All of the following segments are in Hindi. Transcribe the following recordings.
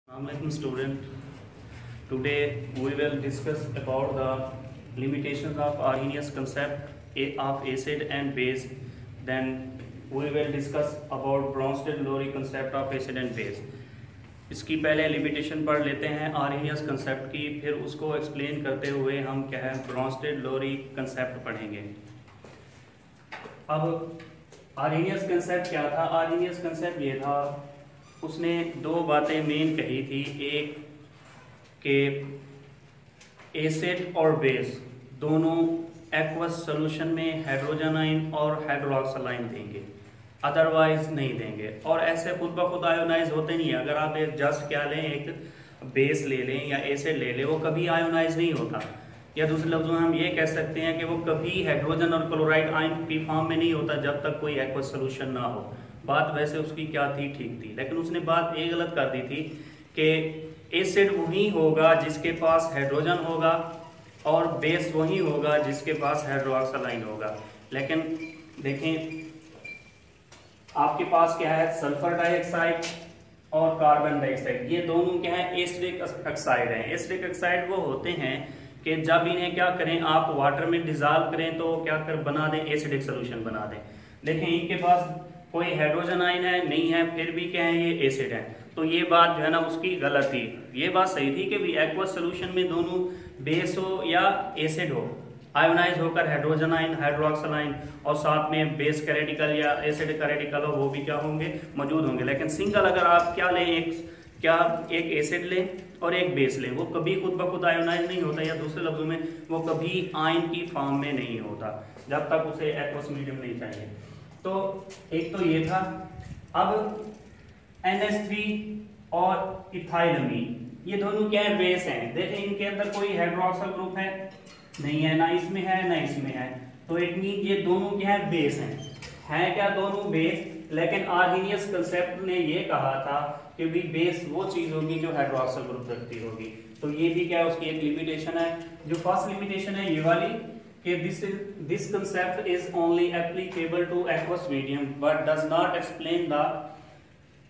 Assalamualaikum student. Today we will discuss about the limitations of Arrhenius concept of acid and base. Then we will discuss about Bronsted-Lowry concept of acid and base. इसकी पहले लिमिटेशन पढ़ लेते हैं आर्हेनियस कंसेप्ट की, फिर उसको एक्सप्लेन करते हुए हम क्या है ब्रॉन्स्टेड-लोरी कंसेप्ट पढ़ेंगे। अब आर्हेनियस कंसेप्ट क्या था? आर्हेनियस कंसेप्ट ये था, उसने दो बातें मेन कही थी। एक के एसिड और बेस दोनों एक्वस सोल्यूशन में हाइड्रोजन आयन और हाइड्रोक्साइड देंगे, अदरवाइज नहीं देंगे। और ऐसे खुद ब खुद आयोनाइज होते नहीं है। अगर आप एक जस्ट क्या लें, एक बेस ले लें या एसिड ले लें, वो कभी आयोनाइज नहीं होता। या दूसरे लफ्जों में हम ये कह सकते हैं कि वो कभी हाइड्रोजन और क्लोराइड आयन की फॉर्म में नहीं होता जब तक कोई एक्वस सोल्यूशन ना हो। बात वैसे उसकी क्या थी, ठीक थी, लेकिन उसने बात ये गलत कर दी थी कि एसिड वही होगा जिसके पास हाइड्रोजन होगा और बेस वही होगा जिसके पास हाइड्रोक्साइड होगा। लेकिन देखें, आपके पास क्या है, सल्फर डाइऑक्साइड और कार्बन डाइऑक्साइड, ये दोनों क्या है, एसिडिक ऑक्साइड हैं। एसिडिक ऑक्साइड वो होते हैं कि जब इन्हें क्या करें, आप वाटर में डिजॉल्व करें तो क्या कर बना दें, एसिडिक सोल्यूशन बना दें। देखें, इनके पास कोई हाइड्रोजन आयन है नहीं है, फिर भी क्या है, ये एसिड है। तो ये बात जो है ना उसकी गलत थी। ये बात सही थी कि भी एक्वस सोल्यूशन में दोनों बेस हो या एसिड हो, आयोनाइज होकर हाइड्रोजन आयन, हाइड्रोक्साइड और साथ में बेस का रेडिकल या एसिड का रेडिकल हो, वो भी क्या होंगे, मौजूद होंगे। लेकिन सिंगल अगर आप क्या लें, एक एसिड लें और एक बेस लें, वो कभी खुद ब खुद आयोनाइज नहीं होता, या दूसरे लफ्जों में वो कभी आयन की फॉर्म में नहीं होता जब तक उसे एक्वस मीडियम नहीं चाहिए। तो एक तो ये था। अब NH3 और इथाइलमीन, ये दोनों क्या है, बेस हैं। देखें, इनके अंदर कोई हाइड्रोक्सिल ग्रुप है नहीं है, ना इसमें है ना इसमें है, तो इट मीन ये दोनों क्या है, बेस हैं क्या, दोनों बेस। लेकिन आर्हेनियस कंसेप्ट ने ये कहा था कि भी बेस वो चीज होगी जो हाइड्रोक्सिल ग्रुप रखती होगी। तो ये भी क्या है, उसकी एक लिमिटेशन है। जो फर्स्ट लिमिटेशन है ये वाली कि this concept is only applicable to aqueous medium but does not explain the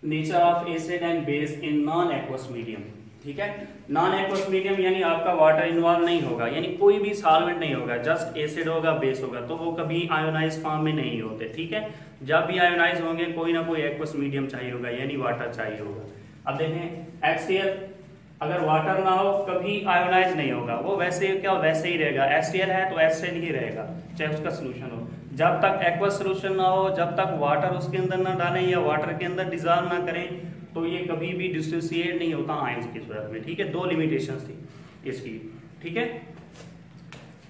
nature of acid and base in non-aqueous medium। ठीक है, नॉन एक्वस मीडियम यानी आपका वाटर इन्वॉल्व नहीं होगा, यानी कोई भी सॉल्वेंट नहीं होगा, जस्ट एसिड होगा, बेस होगा, तो वो कभी आयोनाइज फॉर्म में नहीं होते। ठीक है, जब भी आयोनाइज होंगे कोई ना कोई एक्वस मीडियम चाहिए होगा, यानी वाटर चाहिए होगा। अब देखें, HCl अगर वाटर ना हो कभी आयोनाइज नहीं होगा, वो वैसे क्या वैसे ही रहेगा। HCl है तो HCl ही रहेगा चाहे उसका सोल्यूशन हो। जब तक एक्वस सोल्यूशन ना हो, जब तक वाटर उसके अंदर ना डालें या वाटर के अंदर डिजॉल्व ना करें, तो ये कभी भी डिसोसिएट नहीं होता आयंस की सूरत में। ठीक है, दो लिमिटेशंस थी इसकी। ठीक है,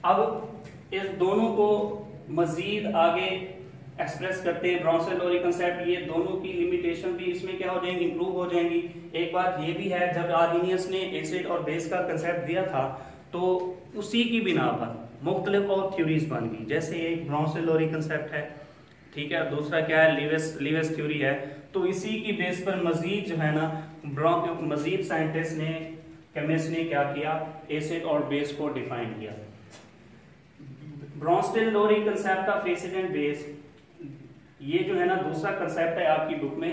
अब इस दोनों को मजीद आगे एक्सप्रेस करते हैं ब्रॉन्स्टेड-लोरी कंसेप्ट। ये दोनों की लिमिटेशन भी इसमें क्या हो जाएंगी, इंप्रूव हो जाएंगी। एक बात ये भी है, जब आर्हेनियस ने एसिड और बेस का कंसेप्ट दिया था तो उसी की बिना पर मुख्तलिफ और थ्योरीज बन गई। जैसे एक ब्रॉन्स्टेड-लोरी कंसेप्ट है, ठीक है, दूसरा क्या है, लीवेस थ्योरी है। तो इसी की बेस पर मजीद जो है ना मजीद साइंटिस्ट ने, केमिस्ट ने क्या किया, एसिड और बेस को डिफाइन किया। Bronsted Lowry concept of acid and base, ये जो है ना दूसरा कंसेप्ट है आपकी बुक में।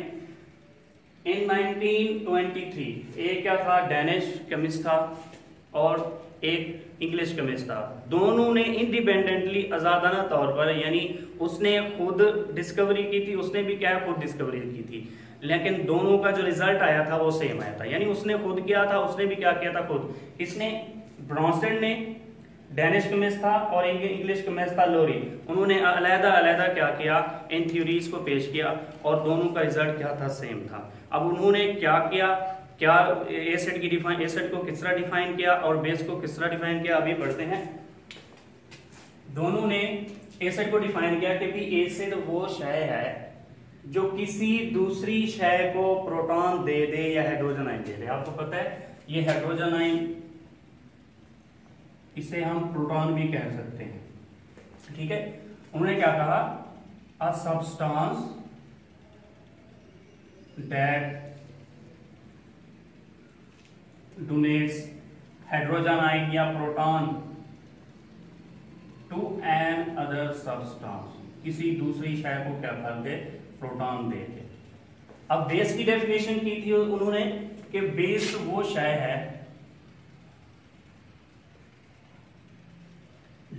इन 1923 एक क्या था, डैनिश केमिस्ट था और एक इंग्लिश केमिस्ट था। दोनों ने इंडिपेंडेंटली आजादाना तौर पर, यानी उसने खुद डिस्कवरी की थी, उसने भी क्या है खुद डिस्कवरी की थी, लेकिन दोनों का जो रिजल्ट आया था वो सेम आया था। यानी उसने खुद किया था, उसने भी क्या किया था खुद। इसने ब्रॉन्स्टेड ने, डैनिश केमिस्ट था, और इंग्लिश केमिस्ट था लोरी, उन्होंने अलहदा अलहदा क्या किया, इन थ्योरीज को पेश किया और दोनों का रिजल्ट क्या था, सेम था। अब उन्होंने क्या किया, क्या एसिड की डिफाइन, एसिड को किस तरह डिफाइन किया और बेस को किस तरह डिफाइन किया, अभी पढ़ते हैं। दोनों ने एसिड को डिफाइन किया कि भी एसिड वो शय है जो किसी दूसरी शय को प्रोटॉन दे दे या हाइड्रोजन आयन दे दे। आपको पता है ये हाइड्रोजन आयन, इसे हम प्रोटॉन भी कह सकते हैं। ठीक है, उन्होंने क्या कहा, a substance that donates hydrogen ion या proton to another substance, किसी दूसरी शय को क्या कर दे, प्रोटॉन दे दे। अब बेस की डेफिनेशन की थी उन्होंने कि बेस वो शय है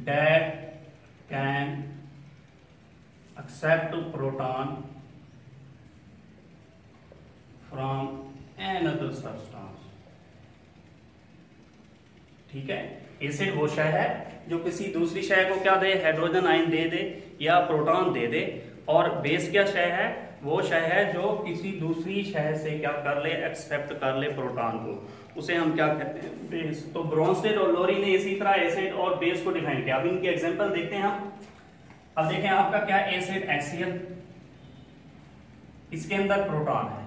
that can accept proton from another substance। ठीक है, एसिड वो शय है जो किसी दूसरी शय को क्या दे, हाइड्रोजन आयन दे दे या प्रोटॉन दे दे, और बेस क्या शय है, वो शय है जो किसी दूसरी शय से क्या कर ले, एक्सेप्ट कर ले प्रोटॉन को, उसे हम क्या कहते हैं, बेस। तो ब्रोंस्टेड और लोरी ने इसी तरह एसिड और बेस को डिफाइन किया। अब इनके एग्जांपल देखते हैं हम। अब देखें आपका क्या एसिड HCl, इसके अंदर प्रोटॉन है,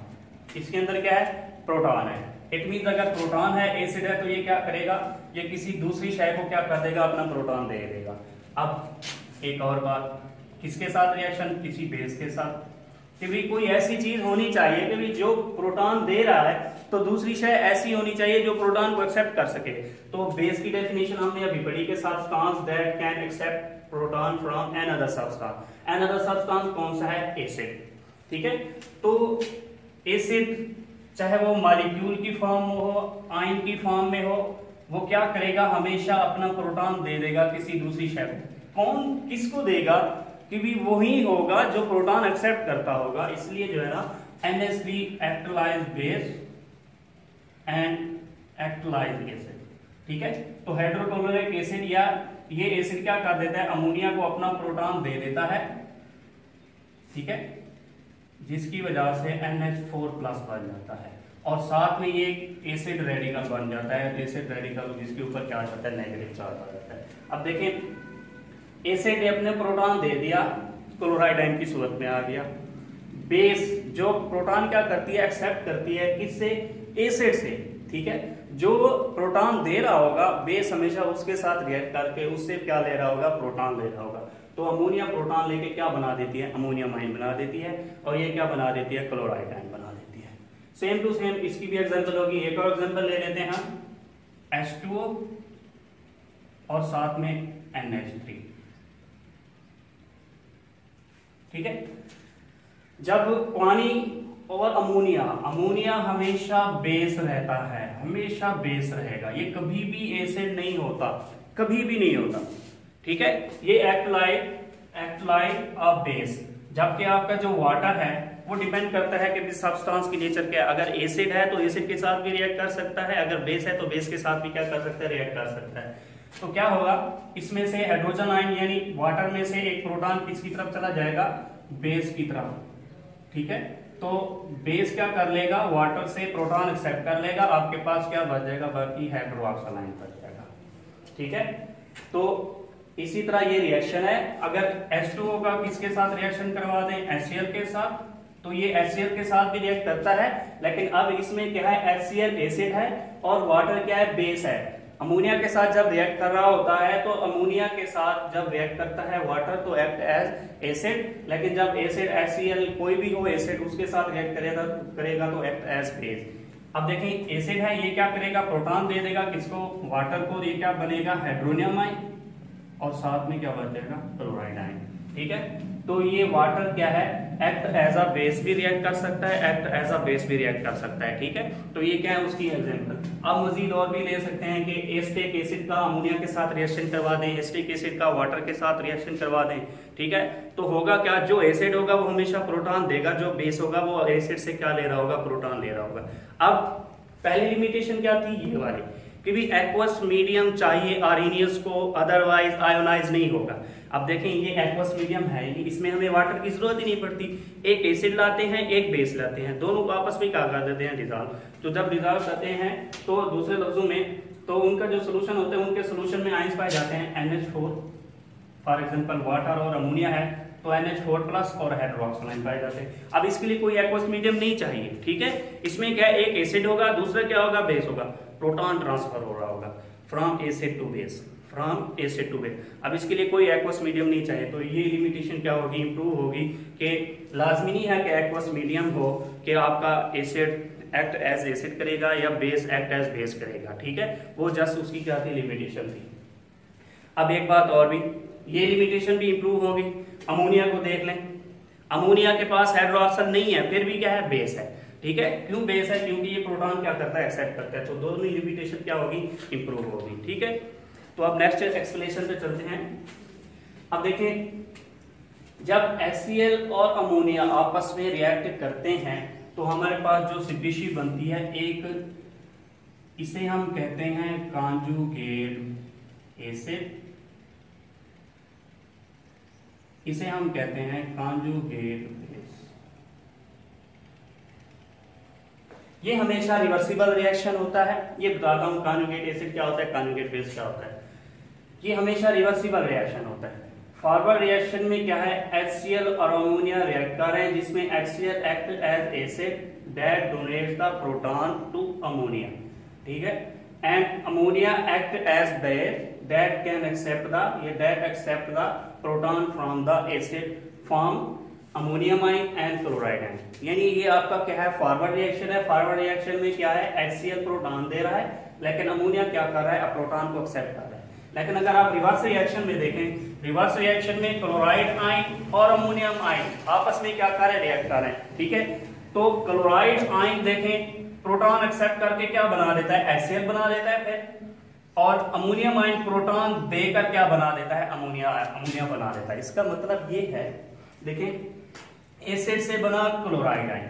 इसके अंदर क्या है, प्रोटॉन है। इट मींस अगर प्रोटॉन है, एसिड है, तो ये क्या करेगा, ये किसी दूसरी शय को क्या कर देगा, अपना प्रोटॉन दे देगा। अब एक और बात, किसके साथ रिएक्शन, किसी बेस के साथ, कि भी कोई ऐसी चीज होनी चाहिए कि भी जो प्रोटॉन दे रहा है तो दूसरी शय ऐसी होनी चाहिए जो प्रोटॉन को एक्सेप्ट कर सके। तो बेस की डेफिनेशन हमने अभी पढ़ी कि substance that can accept proton from another substance. Another substance कौन सा है, एसिड। ठीक है, तो एसिड चाहे वो मॉलिक्यूल की फॉर्म में हो, आयन की फॉर्म में हो, वो क्या करेगा, हमेशा अपना प्रोटॉन दे देगा किसी दूसरी शय को। कौन किसको देगा, कि भी वही होगा जो प्रोटॉन एक्सेप्ट करता होगा। इसलिए जो है ना NH3 एक्टलाइज बेस एंड एक्टलाइज एसिड। ठीक है, तो हाइड्रोक्लोरिक एसिड या ये एसिड क्या कर देता है, अमोनिया को अपना प्रोटॉन दे देता है। ठीक है, जिसकी वजह से NH4+ बन जाता है और साथ में ये एसिड रेडिकल बन जाता है। एसिड रेडिकल जिसके ऊपर क्या आ जाता है, नेगेटिव चार्ज आ जाता है। अब देखें, एसिड ने अपने प्रोटॉन दे दिया, क्लोराइड आयन की सूरत में आ गया। बेस जो प्रोटॉन क्या करती है, एक्सेप्ट करती है किससे, एसिड से। ठीक है, जो प्रोटॉन दे रहा होगा बेस हमेशा उसके साथ रिएक्ट करके उससे क्या ले रहा होगा, प्रोटॉन ले रहा होगा। तो अमोनिया प्रोटॉन लेके क्या बना देती है, अमोनियम आयन बना देती है, और ये क्या बना देती है, क्लोराइड आयन बना देती है। सेम टू सेम इसकी भी एग्जांपल होगी। एक और एग्जांपल ले लेते हैं हम, H2O और साथ में NH3। ठीक है, जब पानी और अमोनिया हमेशा बेस रहता है, हमेशा बेस रहेगा, ये कभी भी एसिड नहीं होता, कभी भी नहीं होता। ठीक है, ये एक्ट लाइक अ बेस। जबकि आपका जो वाटर है वो डिपेंड करता है कि सब्सटेंस की नेचर क्या है। अगर एसिड है तो एसिड के साथ भी रिएक्ट कर सकता है, अगर बेस है तो बेस के साथ भी क्या कर सकता है, रिएक्ट कर सकता है। तो क्या होगा, इसमें से हाइड्रोजन आयन यानी वाटर में से एक प्रोटॉन किसकी तरफ चला जाएगा, बेस की तरफ। ठीक है, तो बेस क्या कर लेगा, वाटर से प्रोटॉन एक्सेप्ट कर लेगा, आपके पास क्या बच जाएगा, बाकी हाइड्रोक्साइड आयन बच जाएगा। ठीक है, तो इसी तरह ये रिएक्शन है। अगर H2O का किसके साथ रिएक्शन करवा दें, HCl के साथ, तो ये HCl के साथ भी रिएक्ट करता है, लेकिन अब इसमें क्या है, HCl एसिड है और वाटर क्या है, बेस है। अमोनिया के साथ जब रिएक्ट कर रहा होता है तो अमोनिया के साथ जब रिएक्ट करता है वाटर तो एक्ट एज एसिड, लेकिन जब एसिड HCl कोई भी हो एसिड उसके साथ रिएक्ट करेगा तो एक्ट एज बेस। अब देखें, एसिड है, ये क्या करेगा, प्रोटॉन दे देगा किसको, वाटर को, ये क्या बनेगा, हाइड्रोनियम आयन, और साथ में क्या बच जाएगा, क्लोराइड आयन। ठीक है, तो ये वाटर क्या है, एक्ट एज अ बेस भी रिएक्ट कर सकता है, एक्ट एज अ बेस भी रिएक्ट कर सकता है। ठीक है, तो ये क्या है उसकी एग्जांपल। अब मजीद और भी ले सकते हैं कि एसिटिक एसिड का अमोनिया के साथ रिएक्शन करवा दें, एसिटिक एसिड का वाटर के साथ रिएक्शन करवा दें। ठीक है, तो होगा क्या, जो एसिड होगा वो हमेशा प्रोटॉन देगा, जो बेस होगा वो एसिड से क्या ले रहा होगा, प्रोटॉन ले रहा होगा। अब पहली लिमिटेशन क्या थी, ये वाली, कि भी एक्वस मीडियम चाहिए आर्हेनियस को, अदरवाइज आयोनाइज नहीं होगा। अब देखें, ये एक्वस मीडियम है, इसमें हमें वाटर की जरूरत ही नहीं पड़ती। एक एसिड लाते हैं, एक बेस लाते हैं, दोनों को आपस में क्या कर देते हैं, डिजॉल्व। तो जब डिजॉल्व करते हैं तो दूसरे लफ्जों में तो उनका जो सोल्यूशन होता है, उनके सोल्यूशन में आयंस पाए जाते हैं NH4, फॉर एग्जाम्पल वाटर और अमोनिया है तो NH4+ और हाइड्रोक्साइड पाए जाते हैं। अब इसके लिए कोई एक्वस मीडियम नहीं चाहिए। ठीक है, इसमें क्या, एक एसिड होगा, दूसरा क्या होगा, बेस होगा, प्रोटॉन ट्रांसफर हो रहा होगा from acid to base, from acid to base. अब इसके लिए कोई एक्वस मीडियम नहीं चाहिए, तो ये लिमिटेशन क्या होगी, इंप्रूव होगी कि लाजमी नहीं है कि एक्वस मीडियम हो कि आपका एसिड एक्ट एज एसिड करेगा या बेस एक्ट एज बेस करेगा। ठीक है, वो जस्ट उसकी क्या थी, लिमिटेशन थी। अब एक बात और भी, ये लिमिटेशन भी इंप्रूव होगी। अमोनिया को देख लें, अमोनिया के पास हाइड्रोक्साइड नहीं है, फिर भी क्या है, बेस है। ठीक है, क्यों बेस है? क्योंकि ये प्रोटॉन क्या करता है, एक्सेप्ट करता है, तो दोनों इनहिबिटेशन क्या होगी, इंप्रूव होगी। ठीक है, तो अब नेक्स्ट एक्सप्लेनेशन पे चलते हैं। अब देखें, जब HCl और अमोनिया आपस में रिएक्ट करते हैं तो हमारे पास जो स्पीशीज बनती है एक, इसे हम कहते हैं कॉन्जुगेट एसिड, इसे हम कहते हैं कॉन्जुगेट बेस। ये हमेशा रिवर्सिबल रिएक्शन होता है। ये बताता हूं कॉन्जुगेट एसिड क्या होता है, कॉन्जुगेट बेस क्या होता है। ये हमेशा रिवर्सिबल रिएक्शन होता है। फॉरवर्ड रिएक्शन में क्या है, HCl और अमोनिया रिएक्ट कर रहे हैं जिसमें HCl act as acid that donates the proton to ammonia, ठीक है, and ammonia act as base that can accept the proton from the acid form ammonium ion and chloride ion. यानी ये आपका क्या है, फॉरवर्ड रिएक्शन है। फॉरवर्ड रिएक्शन में क्या है, HCl प्रोटॉन दे रहा है लेकिन अमोनिया क्या कर रहा है, प्रोटॉन को एक्सेप्ट कर रहा है। लेकिन अगर आप रिवर्स रिएक्शन में देखें, रिवर्स रिएक्शन में क्लोराइड आयन और अमोनियम आयन आपस में क्या कर रहे हैं, रिएक्ट कर रहे हैं। ठीक है, तो क्लोराइड आयन देखें प्रोटॉन एक्सेप्ट करके क्या बना देता है, HCl बना देता है फिर, और अमोनियम आयन प्रोटॉन देकर क्या बना देता है, अमोनिया बना देता है। इसका मतलब ये है, देखें एसिड से बना क्लोराइड आयन,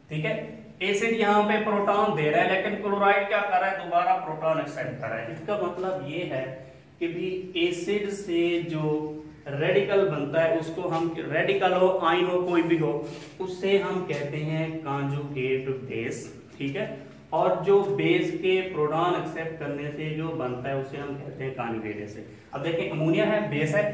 ठीक है, एसिड यहाँ पे प्रोटॉन दे रहा है लेकिन क्लोराइड क्या कर रहा है, दोबारा प्रोटॉन एक्सेप्ट कर रहा है। इसका मतलब ये है कि भी एसिड से जो रेडिकल बनता है उसको हम, रेडिकल हो, आयन हो, कोई भी हो, उससे हम कहते हैं कॉन्जुगेट बेस। ठीक है, और जो बेस के प्रोटॉन एक्सेप्ट करने से जो बनता है उसे हम कहते हैं कॉन्जुगेट एसिड। अब देखिए अमोनिया है, बेस है,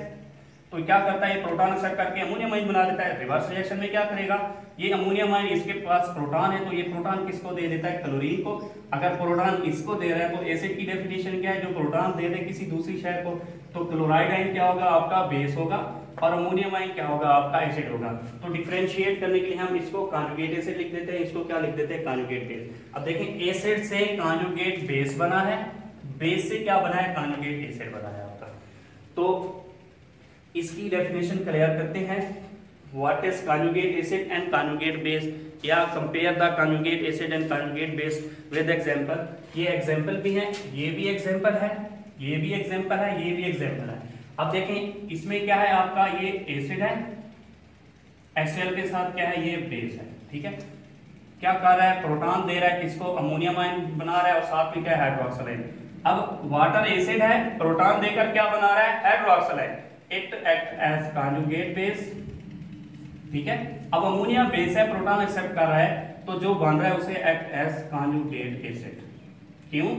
तो क्या करता है, ये प्रोटॉन एक्सेप्ट करके अमोनियम आयन बना देता है। रिवर्स रिएक्शन में क्या करेगा, ये अमोनियम आयन, इसके पास प्रोटॉन है तो ये प्रोटॉन किसको दे देता है, क्लोरीन को। अगर प्रोटॉन इसको दे रहा है तो एसिड की डेफिनेशन क्या है, जो प्रोटॉन दे दे किसी दूसरी शय को, तो क्लोराइड आयन क्या होगा, आपका बेस होगा, और अमोनियम आयन क्या होगा, आपका एसिड होगा। तो डिफरेंशिएट करने के लिए हम इसको कॉन्जुगेट एसिड लिख देते हैं, इसको क्या लिख देते हैं, कॉन्जुगेट बेस। अब देखें एसिड से कॉन्जुगेट बेस बना है, बेस से क्या बना है, कॉन्जुगेट एसिड बना है आपका। तो इसकी डेफिनेशन क्लियर करते हैं, what is conjugate acid and conjugate base, या compare the conjugate acid and conjugate base with example. ये एग्जांपल भी है, ये भी एग्जांपल है, ये भी एग्जांपल है, ये भी एग्जांपल है। अब देखें इसमें क्या है, आपका ये एसिड है, HCl के साथ क्या है, ये बेस है। ठीक है, क्या कर रहा है, प्रोटॉन दे रहा है किसको, अमोनियम आयन बना रहा है, और साथ में क्या है, हाइड्रोक्सिल आयन। अब वाटर एसिड है, प्रोटॉन देकर क्या बना रहा है, hydroxyl ion, it act as conjugate base. ठीक है, अब अमोनिया बेस है, प्रोटॉन एक्सेप्ट कर रहा है, तो जो बन रहा है उसे एक्ट एज कॉन्जुगेट एसिड। क्यों,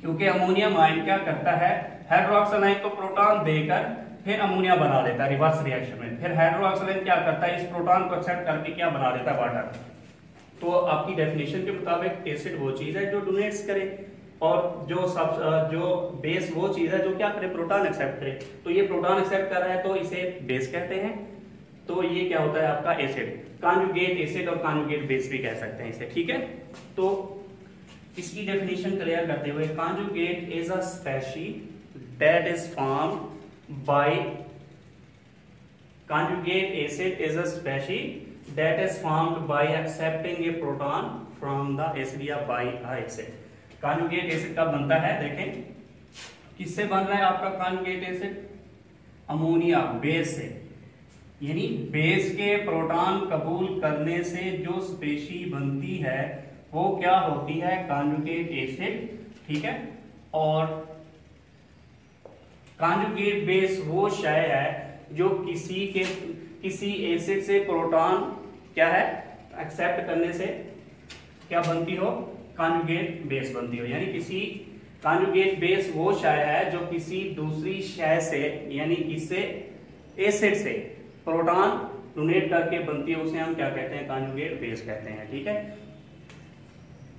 क्योंकि अमोनियम आयन क्या करता है, हाइड्रोक्सिल आयन को प्रोटॉन देकर फिर अमोनिया बना देता है रिवर्स रिएक्शन में, फिर हाइड्रोक्सिल आयन क्या करता है, इस प्रोटॉन को एक्सेप्ट करके क्या बना देता है, वाटर। तो आपकी डेफिनेशन के मुताबिक एसिड वो चीज है जो डोनेट्स करे, और जो बेस वो चीज है जो क्या करे, प्रोटॉन एक्सेप्ट करे। तो ये प्रोटॉन एक्सेप्ट कर रहा है तो इसे बेस कहते हैं, तो ये क्या होता है आपका एसिड, कॉन्जुगेट एसिड और कॉन्जुगेट बेस भी कह सकते हैं इसे। ठीक है, तो इसकी डेफिनेशन क्लियर करते हुए, conjugate is a species that is formed by, conjugate acid is a species that is formed by accepting A proton from the acid या बाय अ एसिड। कॉन्जुगेट एसिड कब बनता है, देखें किससे बन रहा है आपका कॉन्जुगेट एसिड, अमोनिया बेस से, यानी बेस के प्रोटॉन कबूल करने से जो स्पेशी बनती है वो क्या होती है, कॉन्जुगेट एसिड। ठीक है, और कॉन्जुगेट बेस वो शय है जो किसी एसिड से प्रोटॉन क्या है, एक्सेप्ट करने से क्या बनती हो, कॉन्जुगेट बेस बनती हो। यानी किसी कॉन्जुगेट बेस वो शय है जो किसी दूसरी शय से, यानी किससे, एसिड से प्रोटॉन डोनेट करके बनती है, उसे हम क्या कहते हैं, कॉन्जुगेट बेस कहते हैं। ठीक है,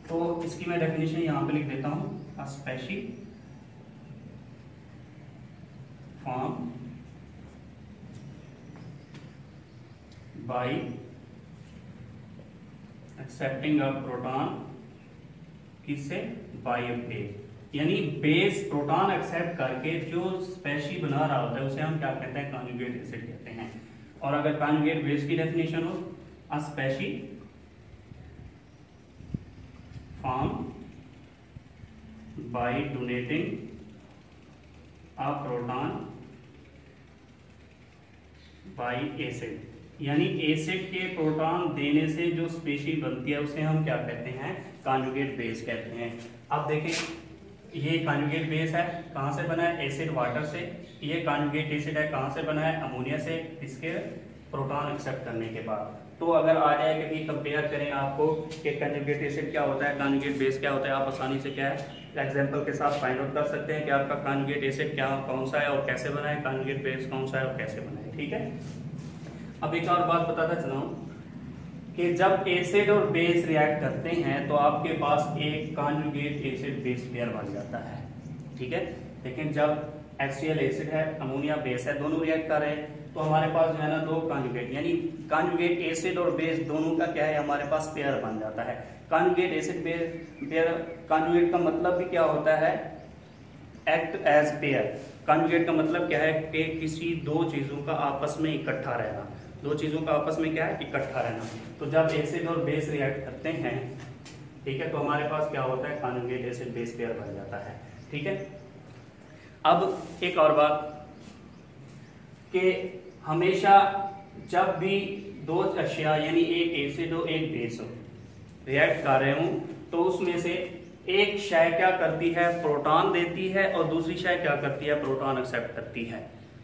तो इसकी मैं डेफिनेशन यहां पे लिख देता हूं, a species form by accepting a proton, किससे, बाय अ बेस, यानी बेस प्रोटॉन एक्सेप्ट करके जो स्पेशी बना रहा होता है उसे हम क्या कहते हैं, कॉन्जुगेट एसिड कहते हैं। और अगर कॉन्जुगेट बेस की डेफिनेशन हो, a species formed by donating a proton by acid, यानी एसिड के प्रोटॉन देने से जो स्पीशीज बनती है उसे हम क्या कहते हैं, कॉन्जुगेट बेस कहते हैं। अब देखें ये कॉन्जुगेट बेस है, कहाँ से बना है, एसिड वाटर से। ये कॉन्जुगेट एसिड है, कहाँ से बना है, अमोनिया से, इसके प्रोटॉन एक्सेप्ट करने के बाद। तो अगर आ जाए कि कंपेयर करें आपको कि कॉन्जुगेट एसिड क्या होता है, कॉन्जुगेट बेस क्या होता है, आप आसानी से क्या है एग्जाम्पल के साथ फाइंड आउट कर सकते हैं कि आपका कॉन्जुगेट एसिड क्या कौन सा है और कैसे बना है, कॉन्जुगेट बेस कौन सा है और कैसे बना है। ठीक है, अब एक और बात बताता चलाऊं कि जब एसिड और बेस रिएक्ट करते हैं तो आपके पास एक कॉन्जुगेट एसिड बेस पेयर बन जाता है। ठीक है, लेकिन जब HCl एसिड है, अमोनिया बेस है, दोनों रिएक्ट कर रहे हैं तो हमारे पास जो है ना दो कॉन्जुगेट, यानी कॉन्जुगेट एसिड और बेस दोनों का क्या है हमारे पास पेयर बन जाता है। Conjugate acid base pair, conjugate का मतलब भी क्या होता है, एक्ट एज पेयर। कॉन्जुगेट का मतलब क्या है कि किसी दो चीजों का आपस में इकट्ठा रहना, दो चीजों का आपस में क्या है, इकट्ठा रहना। तो जब एसिड और बेस रिएक्ट करते हैं, ठीक है, तो हमारे पास क्या होता है, कॉन्जुगेट एसिड बेस पेयर बन जाता है। ठीक है, अब एक और बात कि हमेशा जब भी दो अशिया यानी एक एसिड हो एक बेस हो रिएक्ट कर रहे हूं तो उसमें से एक शय क्या करती है, प्रोटॉन देती है और दूसरी शय क्या करती है, प्रोटॉन एक्सेप्ट करती है।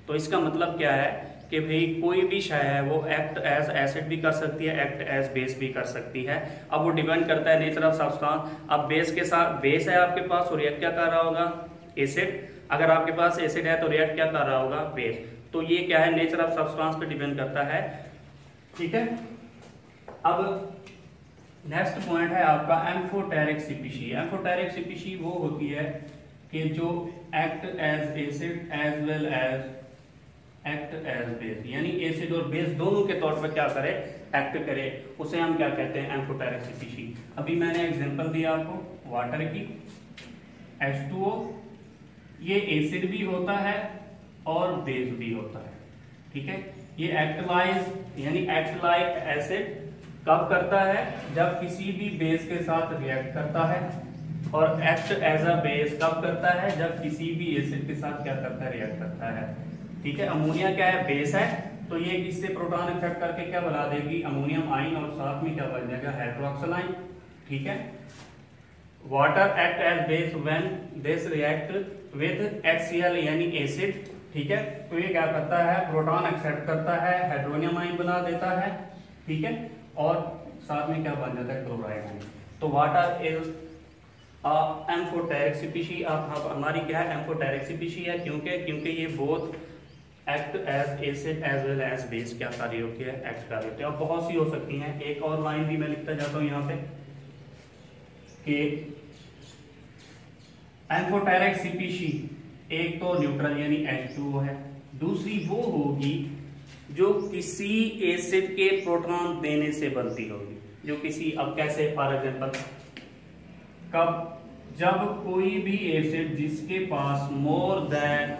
तो इसका मतलब क्या है कि भाई कोई भी शय है वो एक्ट एज एसिड भी कर सकती है, एक्ट एज बेस भी कर सकती है। अब वो डिपेंड करता है नेचर ऑफ सब्सटेंस। अब बेस के साथ, बेस है आपके पास, वो रिएक्ट क्या कर रहा होगा, एसिड। अगर आपके पास एसिड है तो रिएक्ट क्या कर रहा होगा, बेस। तो ये क्या है, नेचर ऑफ सब्सटेंस पे डिपेंड करता है। ठीक है, अब नेक्स्ट पॉइंट है आपका एम्फोटेरिक स्पीशीज। एम्फोटेरिक स्पीशीज वो होती है कि जो act as acid as well as act as base, यानी एसिड और बेस दोनों के तौर पर क्या करे, एक्ट करे, उसे हम क्या कहते हैं, एम्फोटेरिक स्पीशीज। अभी मैंने एग्जांपल दिया आपको वाटर की, H2O, ये एसिड भी होता है और बेस भी होता है। ठीक है, ये एक्टलाइज यानी एक्ट लाइक एसिड कब करता है, जब किसी भी बेस के साथ रिएक्ट करता है, और एक्ट एज अ बेस कब करता है, जब किसी भी एसिड के साथ क्या करता है, रिएक्ट करता है। ठीक है, अमोनिया क्या है, बेस है, तो ये इससे प्रोटॉन एक्सेप्ट करके क्या बना देगी, अमोनियम आइन, और साथ में क्या बन जाएगा, हाइड्रोक्सिल आइन। ठीक है, water act as base when this react with HCl यानी एसिड। ठीक है, तो ये क्या करता है, प्रोटॉन एक्सेप्ट करता है, हाइड्रोनियम आइन बना देता है। ठीक है, और साथ में क्या बन जाता है, क्लोराइड आइन। तो वाटर इज एम्फोटेरिक स्पीशीज। अब हमारी क्या है, एम्फोटेरिक स्पीशीज है, क्योंकि ये both act as acid as well as base क्या कार्य होती है, एक्ट कार्य होती है। अब बहुत सी हो सकती हैं, एक और लाइन भी मैं लिखता जाता हूं यहाँ पे कि एम्फोटेरिक स्पीशीज एक तो न्यूट्रल यानी H2O है, दूसरी वो होगी जो किसी एसिड के प्रोटॉन देने से बनती होगी, जो किसी, अब कैसे, फॉर एग्जांपल कब, जब कोई भी एसिड जिसके पास मोर देन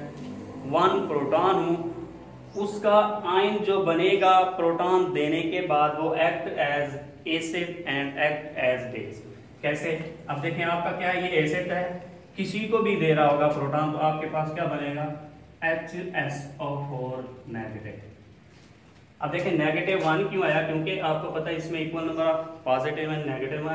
1 प्रोटॉन हो उसका आयन जो बनेगा प्रोटॉन देने के बाद वो act as acid and act as base. कैसे, अब देखें आपका क्या है, ये एसिड है, किसी को भी दे रहा होगा प्रोटॉन, तो आपके पास क्या बनेगा, HSO4 नेगेटिव। अब देखें नेगेटिव 1 क्यों आया, क्योंकि आपको पता है इसमें equal number of positive and negative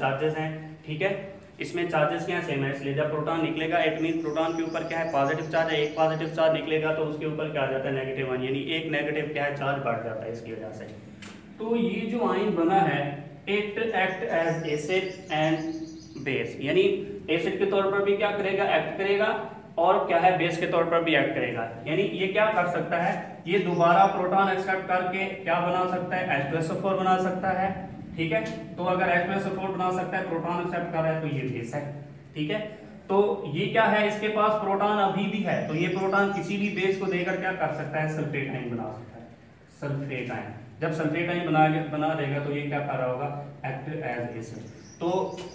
charges हैं। ठीक है, इसमें चार्जेस क्या सेम है, इसलिए जब प्रोटॉन निकलेगा इट मीन प्रोटॉन के ऊपर क्या है, पॉजिटिव चार्ज है, एक पॉजिटिव चार्ज निकलेगा तो उसके ऊपर क्या आ जाता है, नेगेटिव 1, यानी एक नेगेटिव क्या है, चार्ज बढ़ जाता है इसकी वजह से। तो ये जो आयन बना है it act as acid and base, यानी एसिड के तौर पर भी क्या करेगा, एक्ट करेगा, और क्या है, बेस के तौर पर भी एक्ट करेगा। यानी ये क्या कर सकता है, ये दोबारा प्रोटॉन एक्सेप्ट करके क्या बना सकता है, H2SO4 बना सकता है। ठीक है, तो अगर H2SO4 बना सकता है, प्रोटॉन एक्सेप्ट कर रहा है, तो ये बेस है। ठीक है, तो ये क्या है, इसके पास प्रोटॉन अभी भी है, तो ये प्रोटॉन किसी भी बेस को देकर क्या कर सकता है, सल्फेट आयन बना सकता है, सल्फेट आयन। जब सल्फेट आयन बना देगा तो ये क्या कर रहा होगा, एक्ट एज एसिड। तो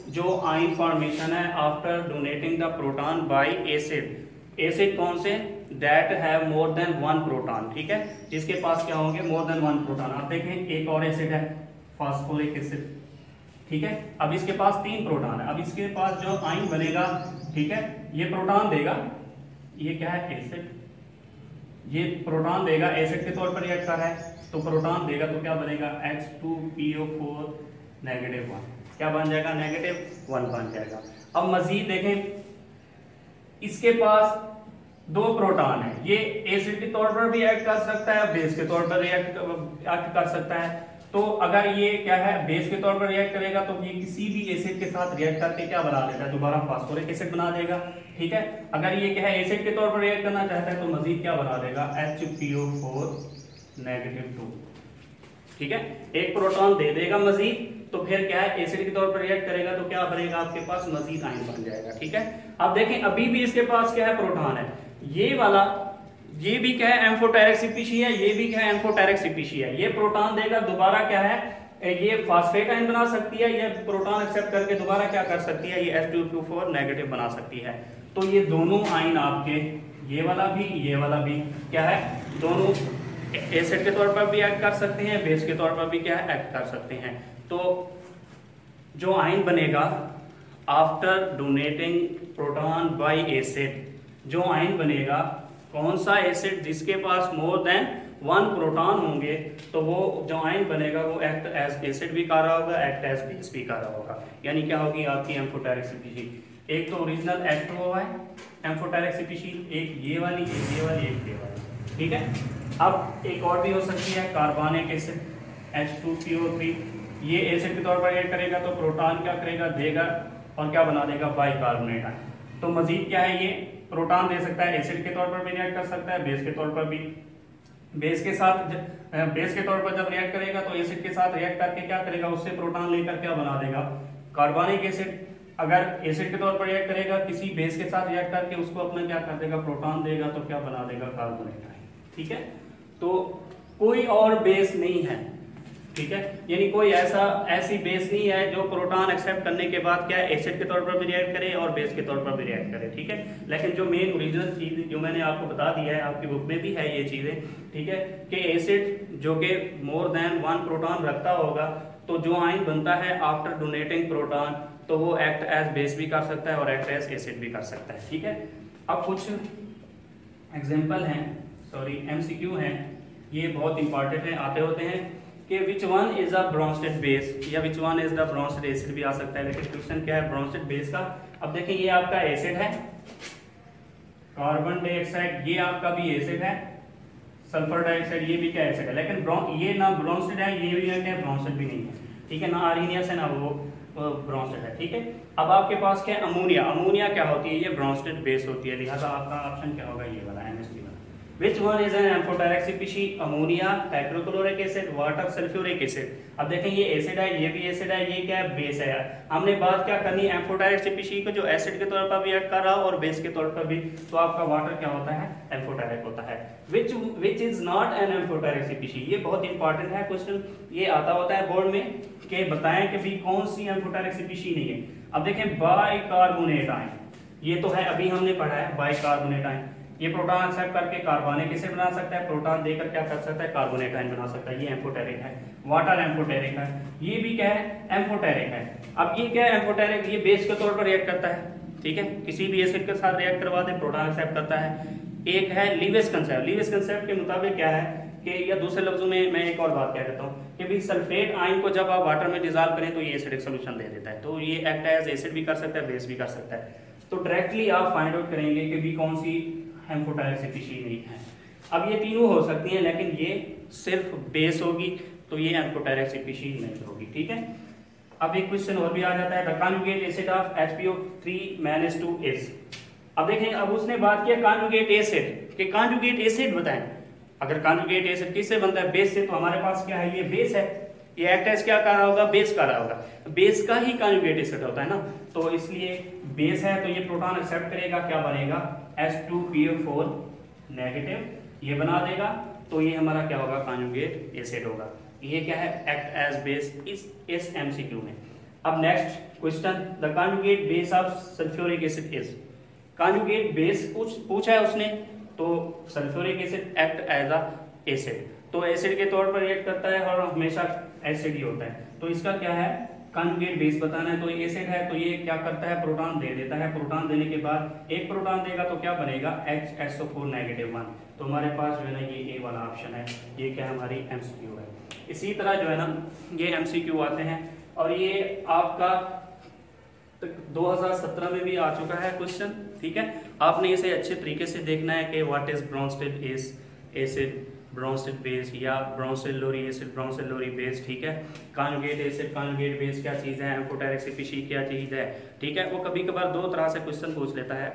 जो आयन फॉर्मेशन है after donating the proton by acid, acid कौन से, that have more than 1 proton. ठीक है, जिसके पास क्या होंगे, मोर देन 1 प्रोटॉन। आप देखें एक और एसिड है, फास्फोरिक एसिड, ठीक है। अब इसके पास 3 प्रोटॉन है, अब इसके पास जो आयन बनेगा, ठीक है, ये प्रोटॉन देगा, ये क्या है एसिड, ये प्रोटॉन देगा, एसिड के तौर पर रिएक्ट कर रहा है, तो प्रोटॉन देगा तो क्या बनेगा H2PO4 -1, क्या बन जाएगा -1 बन जाएगा। अब मजीद देखें, इसके पास 2 प्रोटॉन है, ये एसिड के तौर पर भी एक्ट कर सकता है, बेस के तौर पर रिएक्ट कर सकता है। तो अगर ये क्या है बेस के तौर पर रिएक्ट करेगा तो ये किसी भी एसिड के साथ रिएक्ट करके क्या बना देगा, दोबारा फास्फोरिक एसिड बना देगा, ठीक है। अगर ये क्या है एसिड के तौर पर रिएक्ट करना चाहता है तो मजीद क्या बना देगा HPO4 -2, ठीक है। एक प्रोटॉन दे देगा मजीद, तो फिर क्या है एसिड के तौर पर रिएक्ट करेगा तो क्या बनेगा आपके पास मजीद आयन बन जाएगा, ठीक है। अब देखें अभी भी इसके पास क्या है प्रोटॉन है, ये वाला, ये भी क्या है एम्फोटेरिक स्पीशीज है, ये भी क्या है एम्फोटेरिक स्पीशीज है। ये प्रोटॉन देगा दोबारा क्या है ये फास्फेट आयन बना सकती है, ये प्रोटॉन एक्सेप्ट करके दोबारा क्या कर सकती है, ये H2PO4 नेगेटिव बना सकती है। तो ये दोनों आयन आपके, ये वाला भी क्या है, दोनों एसिड के तौर पर भी एक्ट कर सकते हैं, बेस के तौर पर भी क्या है एक्ट कर सकते हैं। तो जो आयन बनेगा after donating proton by acid, जो आयन बनेगा कौन सा एसिड जिसके पास मोर देन 1 प्रोटॉन होंगे, तो वो जो आयन बनेगा वो एक्ट एज एसिड भी कर रहा होगा, एक्ट एज बेस भी कर रहा होगा। यानी क्या होगी आपकी एम्फोटेरिक स्पीशीज, एक तो ओरिजिनल H2O है एम्फोटेरिक स्पीशीज, एक ये वाली, एक ये वाली, एक ये वाली, ठीक है। अब एक और भी हो सकती है कार्बनिक एसिड H2CO3, ये एसिड के तौर पर रिएक्ट करेगा तो प्रोटॉन क्या करेगा देगा और क्या बना देगा बाइकार्बोनेट आयन। तो मजीद क्या है ये प्रोटॉन दे सकता है, एसिड के तौर पर भी रिएक्ट कर सकता है, बेस के तौर पर भी। बेस के तौर पर जब रिएक्ट करेगा तो एसिड के साथ रिएक्ट करके क्या करेगा, उससे प्रोटॉन लेकर क्या बना देगा कार्बनिक एसिड। अगर एसिड के तौर पर रिएक्ट करेगा किसी बेस के साथ रिएक्ट करके उसको अपना क्या कर देगा प्रोटॉन देगा, तो क्या बना देगा कार्बोनेट आयन, ठीक है। तो कोई और बेस नहीं है, ठीक है, यानी कोई ऐसी बेस नहीं है जो प्रोटॉन एक्सेप्ट करने के बाद क्या एसिड के तौर पर भी रिएक्ट करे और बेस के तौर पर भी रिएक्ट करे, ठीक है। लेकिन जो मेन ओरिजिनल चीज जो मैंने आपको बता दिया है, आपकी बुक में भी है ये चीजें, ठीक है, कि एसिड जो कि मोर देन 1 प्रोटॉन रखता होगा तो जो आयन बनता है आफ्टर डोनेटिंग प्रोटॉन तो वो एक्ट एज बेस भी कर सकता है और एक्ट एज एसिड भी कर सकता है, ठीक है। अब कुछ एग्जाम्पल हैं, सॉरी MCQ हैं, ये बहुत इंपॉर्टेंट है, आते होते हैं कि which one is a Bronsted base या which one is the Bronsted acid भी आ सकता है, लेकिन क्वेश्चन क्या है ब्रोंस्टेड बेस का। अब देखें ये आपका एसिड है कार्बन डाइऑक्साइड, ये आपका भी एसिड है सल्फर डाइऑक्साइड, ये भी क्या एसिड है, लेकिन ये ना ब्रोंस्टेड है, ये भी क्या ब्रोंस्टेड भी नहीं है, ठीक है, ना आर्सेनियस है ना वो ब्रोंस्टेड है, ठीक है। अब आपके पास क्या अमोनिया, अमोनिया क्या होती है, ये ब्रोंस्टेड बेस होती है, लिहाजा आपका ऑप्शन क्या होगा ये वाला MSC वाला। Which one is an amphoteric species? Ammonia, hydrochloric acid, water, sulphuric acid. अब देखें ये एसिड है, ये भी एसिड है, ये क्या है बेस है। हमने बात क्या करनी है एम्फोटेरिक स्पीशीज को जो एसिड के तौर पर भी एक्ट कर रहा हो और बेस के तौर पर भी, तो आपका वाटर क्या होता है एम्फोटेरिक होता है। which is not an amphoteric species, ये बहुत इंपॉर्टेंट है क्वेश्चन, ये आता होता है बोर्ड में कि बताएं कि भी कौन सी एम्फोटेरिक स्पीशीज नहीं है। अब देखें बाइकार्बोनेट आयन, ये तो है अभी हमने पढ़ा है बाइकार्बोनेट आयन, ये प्रोटॉन एक्सेप्ट करके कार्बनिक एसिड बना सकता है, प्रोटॉन देकर क्या कर सकता है कार्बोनेट आयन बना सकता है, ये एम्फोटेरिक है। वाटर एम्फोटेरिक है, ये भी क्या है एम्फोटेरिक है। अब ये क्या है एम्फोटेरिक, ये बेस के तौर पर रिएक्ट करता है, ठीक है, किसी भी एसिड के साथ रिएक्ट करवा दे प्रोटॉन एक्सेप्ट करता है। एक है लीविस कंसेप्ट, लीविस कंसेप्ट के मुताबिक क्या है कि, या दूसरे लफ्जों में मैं एक और बात कह देता हूँ कि भी सल्फेट आयन को जब आप वाटर में डिजॉल्व करें तो ये एसिडिक सोल्यूशन दे देता है, तो ये एक्ट एज एसिड भी कर सकता है, बेस भी कर सकता है। तो डायरेक्टली आप फाइंड आउट करेंगे कि भी कौन सी एम्फोटेरिक स्पीशीज नहीं है। अब ये तीनों हो सकती हैं लेकिन ये सिर्फ बेस होगी, तो ये एम्फोटेरिक स्पीशीज नहीं होगी, ठीक है। अब एक क्वेश्चन और भी आ जाता है, the conjugate acid of HPO3 - 2 is. अब देखें, अब उसने बात किया कॉन्जुगेट एसिड के, कॉन्जुगेट एसिड बताएं। अगर कॉन्जुगेट एसिड किससे बनता है बेस से, तो हमारे पास क्या है ये बेस है, ये एक्ट एज क्या कर रहा होगा बेस कर रहा होगा, बेस का ही कॉन्जुगेट एसिड होता है ना, तो इसलिए बेस है तो ये प्रोटॉन एक्सेप्ट करेगा, क्या बनेगा H2PO4 नेगेटिव, ये बना देगा, तो ये हमारा क्या होगा कॉन्जुगेट एसिड होगा। ये क्या है एक्ट एज बेस इस MCQ में। अब next question, the conjugate base of sulphuric acid is. Conjugate base पूछा है उसने, तो sulphuric acid act as a acid, तो एसिड के तौर पर रिएक्ट करता है और हमेशा एसिड ही होता है, तो इसका क्या है कॉन्जुगेट बेस बताना है, तो एसिड है तो ये क्या करता है, प्रोटॉन दे देता है। प्रोटॉन देने के बाद एक प्रोटॉन देगा तो क्या बनेगा, HSO4 -1। तो हमारे पास जो है ना ये ए वाला ऑप्शन है, ये क्या हमारी MCQ है। इसी तरह जो है ना ये MCQ आते हैं, और ये आपका 2017 में भी आ चुका है क्वेश्चन, ठीक है। आपने इसे अच्छे तरीके से देखना है कि what is Bronsted acid, Bronsted base या ब्रोंस्टेड लोरी एसिड, ब्रोंस्टेड लोरी बेस, ठीक है। कॉन्जुगेट एसिड, कॉन्जुगेट बेस क्या चीज़ है, एम्फोटेरिक स्पीशीज क्या चीज़ है, ठीक है। वो कभी कभार दो तरह से क्वेश्चन पूछ लेता है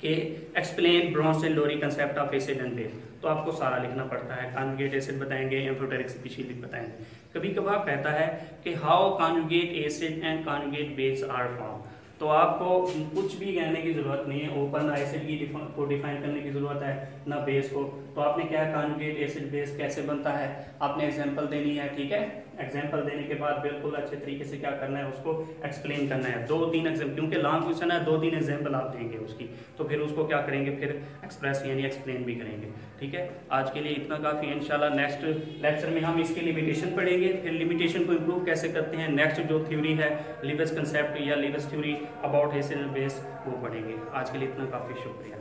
कि explain Bronsted Lowry concept of acid and base, तो आपको सारा लिखना पड़ता है। कॉन्जुगेट एसिड बताएंगे, एम्फोटेरिक स्पीशीज बताएंगे। कभी कभार कहता है कि how conjugate acid and conjugate base are form, तो आपको कुछ भी कहने की जरूरत नहीं है, ओपन एसिड को डिफाइन करने की जरूरत है ना बेस को। तो आपने क्या कॉन्जुगेट एसिड बेस कैसे बनता है, आपने एग्जांपल देनी है, ठीक है। एग्जांपल देने के बाद बिल्कुल अच्छे तरीके से क्या करना है, उसको एक्सप्लेन करना है। 2-3 एग्जाम्पल, क्योंकि लॉन्ग क्वेश्चन है, 2-3 एग्जाम्पल आप देंगे उसकी, तो फिर उसको क्या करेंगे, फिर एक्सप्रेस यानी एक्सप्लेन भी करेंगे, ठीक है। आज के लिए इतना काफ़ी है। इंशाल्लाह नेक्स्ट लेक्चर में हम इसकी लिमिटेशन पढ़ेंगे, फिर लिमिटेशन को इम्प्रूव कैसे करते हैं, नेक्स्ट जो थ्योरी है लीविस कंसेप्ट या Lewis theory about acid and base वो पढ़ेंगे। आज के लिए इतना काफ़ी, शुक्रिया।